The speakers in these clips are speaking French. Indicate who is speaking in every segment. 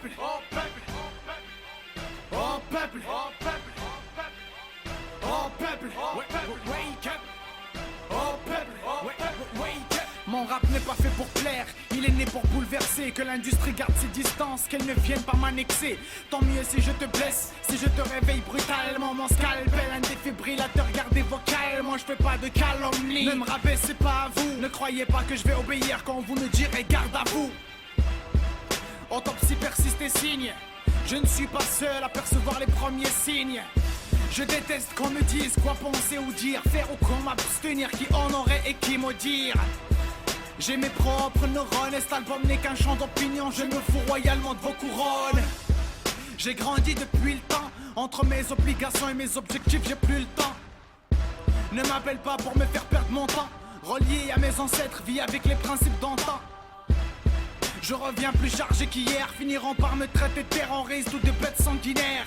Speaker 1: peuple, oh peuple, oh peuple, oh peuple, oh peuple, wake up, oh peuple, wake up. Mon rap n'est pas fait pour plaire, il est né pour bouleverser. Que l'industrie garde ses distances, qu'elle ne vienne pas m'annexer. Tant mieux si je te blesse, si je te réveille brutalement. Mon scalpel, un défibrillateur, gardez vos calmes. Moi je fais pas de calomnie, ne me rabaissez pas à vous. Ne croyez pas que je vais obéir quand vous me direz garde à vous. Autopsie persiste et signe, je ne suis pas seul à percevoir les premiers signes. Je déteste qu'on me dise quoi penser ou dire, faire ou qu'on m'abstenir, qui honorer et qui maudire. J'ai mes propres neurones et cet album n'est qu'un champ d'opinion. Je me fous royalement de vos couronnes. J'ai grandi depuis le temps, entre mes obligations et mes objectifs j'ai plus le temps. Ne m'appelle pas pour me faire perdre mon temps. Relié à mes ancêtres, vis avec les principes d'antan. Je reviens plus chargé qu'hier, finiront par me traiter de terroriste ou de bête sanguinaire.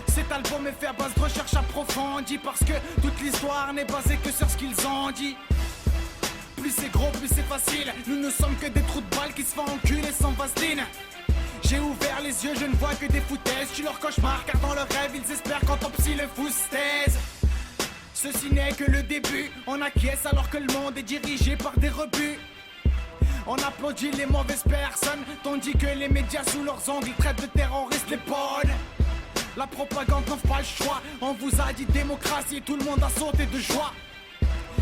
Speaker 1: Cet album est fait à base de recherche approfondie, parce que toute l'histoire n'est basée que sur ce qu'ils ont dit. Plus c'est gros, plus c'est facile. Nous ne sommes que des trous de balles qui se font enculer sans vaseline. J'ai ouvert les yeux, je ne vois que des foutaises. Je suis leur cauchemar car dans leur rêve ils espèrent qu'autopsie le foutaise. Ceci n'est que le début, on acquiesce alors que le monde est dirigé par des rebuts. On applaudit les mauvaises personnes, tandis que les médias sous leurs ongles traitent de terroristes les bonnes. La propagande n'offre pas le choix, on vous a dit démocratie et tout le monde a sauté de joie.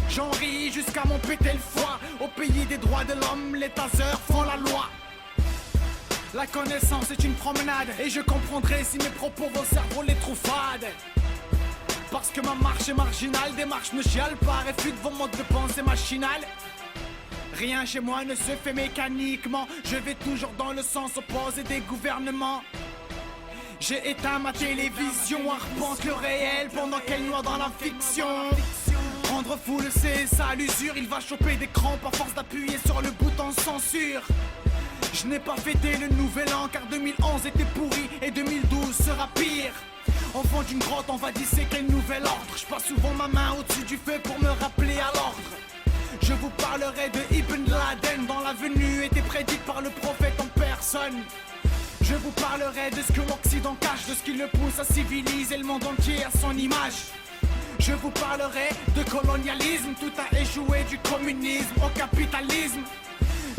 Speaker 1: J'en ris jusqu'à m'en péter le foie. Au pays des droits de l'homme, les taseurs font la loi. La connaissance est une promenade, et je comprendrai si mes propos vos cerveaux les trouvent fades. Parce que ma marche est marginale, démarche ne chiale pas, réfute vos modes de pensée machinales. Rien chez moi ne se fait mécaniquement, je vais toujours dans le sens opposé des gouvernements. J'ai éteint ma télévision, arpente le réel pendant qu'elle noie dans la fiction. Rendre fou le CSA à l'usure, il va choper des crampes à force d'appuyer sur le bouton censure. Je n'ai pas fêté le nouvel an car 2011 était pourri et 2012 sera pire. Au fond d'une grotte on va disséquer le nouvel ordre. Je passe souvent ma main au-dessus du feu pour me rappeler à l'ordre. Je vous parlerai de Ibn Laden dont la venue était prédite par le prophète en personne. Je vous parlerai de ce que l'Occident cache, de ce qui le pousse à civiliser le monde entier à son image. Je vous parlerai de colonialisme, tout a échoué du communisme au capitalisme.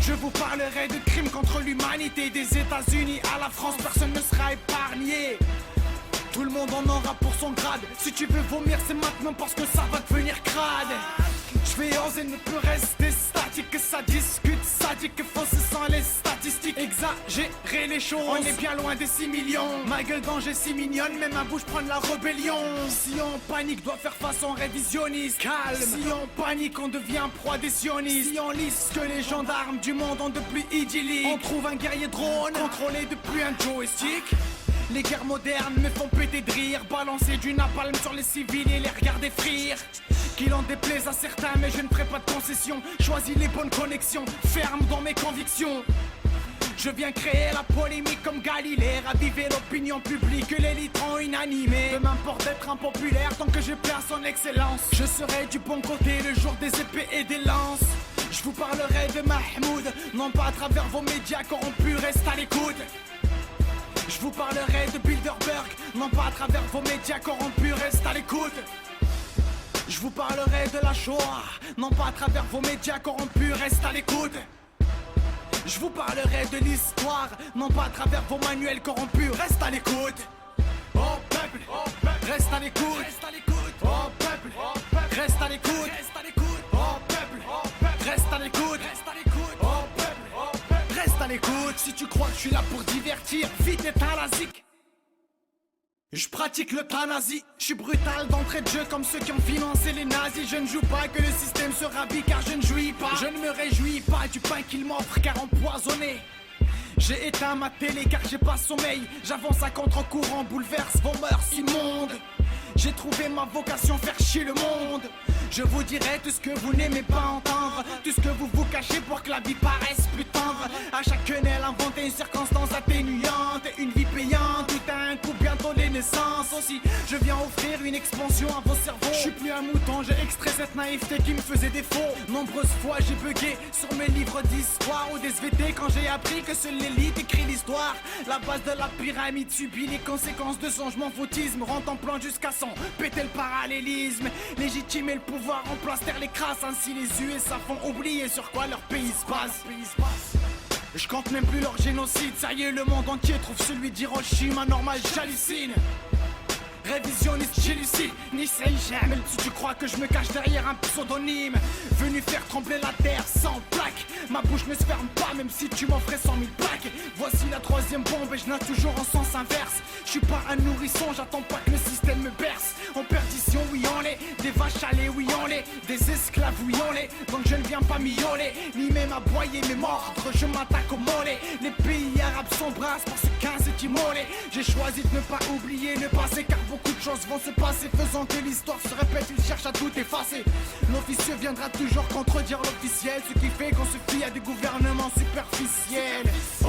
Speaker 1: Je vous parlerai de crimes contre l'humanité, des États-Unis à la France, personne ne sera épargné. Tout le monde en aura pour son grade. Si tu veux vomir c'est maintenant parce que ça va devenir crade. Je vais oser ne plus rester statique, que ça discute, ça dit que faut se sans les statistiques. Exagérer les choses, on est bien loin des 6 millions. Ma gueule danger si mignonne, mais ma bouche prend de la rébellion. Si on panique, doit faire face en révisionniste. Calme, si on panique, on devient proie des sionistes. Si on lit ce que les gendarmes du monde ont de plus idyllique, on trouve un guerrier drone, contrôlé depuis un joystick. Les guerres modernes me font péter de rire, balancer du napalm sur les civils et les regarder frire. Qu'il en déplaise à certains, mais je ne ferai pas de concession. Choisis les bonnes connexions, ferme dans mes convictions. Je viens créer la polémique comme Galilée, raviver l'opinion publique, l'élite rend inanimée. Peu m'importe d'être impopulaire tant que je place son excellence. Je serai du bon côté le jour des épées et des lances. Je vous parlerai de Mahmoud, non pas à travers vos médias corrompus, reste à l'écoute. Je vous parlerai de Bilderberg, non pas à travers vos médias corrompus, reste à l'écoute. Je vous parlerai de la Shoah, non pas à travers vos médias corrompus, reste à l'écoute. Je vous parlerai de l'histoire, non pas à travers vos manuels corrompus, reste à l'écoute. Oh peuple, reste à l'écoute. Oh peuple, reste à l'écoute. Oh peuple, reste à l'écoute. Oh peuple, reste à l'écoute. Si tu crois que je suis là pour divertir, vite éteins la zik. Je pratique l'euthanasie, je suis brutal d'entrée de jeu comme ceux qui ont financé les nazis. Je ne joue pas que le système se ravit car je ne jouis pas. Je ne me réjouis pas du pain qu'il m'offre car empoisonné. J'ai éteint ma télé car j'ai pas sommeil. J'avance à contre-courant, bouleverse vos mœurs immondes. J'ai trouvé ma vocation, faire chier le monde. Je vous dirai tout ce que vous n'aimez pas entendre, tout ce que vous vous cachez pour que la vie paraisse plus tendre. À chaque quenelle inventez une circonstance atténuante, une vie payante, tout a un coup, bientôt les naissances connaissances aussi. Je viens offrir une expansion à vos cerveaux. Je suis plus un mouton, j'ai extrait cette naïveté qui me faisait défaut. Nombreuses fois j'ai bugué sur mes livres d'histoire ou des SVT quand j'ai appris que seule l'élite écrit l'histoire. La base de la pyramide subit les conséquences de son fautisme. Rentre en plan jusqu'à son péter le parallélisme. Légitimer le pouvoir en place, terre les crasses. Ainsi les USA font oublier sur quoi leur pays se base. Je compte même plus leur génocide. Ça y est, le monde entier trouve celui d'Hiroshima normal, j'hallucine. Révisionniste, j'hallucine. Ni sais jamais tu crois que je me cache derrière un pseudonyme. Venu faire trembler la terre sans plaque. Ma bouche ne se ferme pas même si tu m'offrais 100 000 plaques. Voici la troisième bombe et je nage toujours en sens inverse. Je suis pas un nourrisson, j'attends pas que le système me berce. En perdition, oui on l'est. Des vaches à lait, oui on l'est. Des esclaves, oui on l'est. Donc je ne viens pas miauler, ni même aboyer mes mordre. Je m'attaque au mollet. Les pays arabes s'embrassent pour ce 15 est immolé. J'ai choisi de ne pas oublier le passé car beaucoup de choses vont se passer, faisant que l'histoire se répète, il cherche à tout effacer. L'officieux viendra toujours contredire l'officiel, ce qui fait qu'on se fie à des gouvernements superficiels. Oh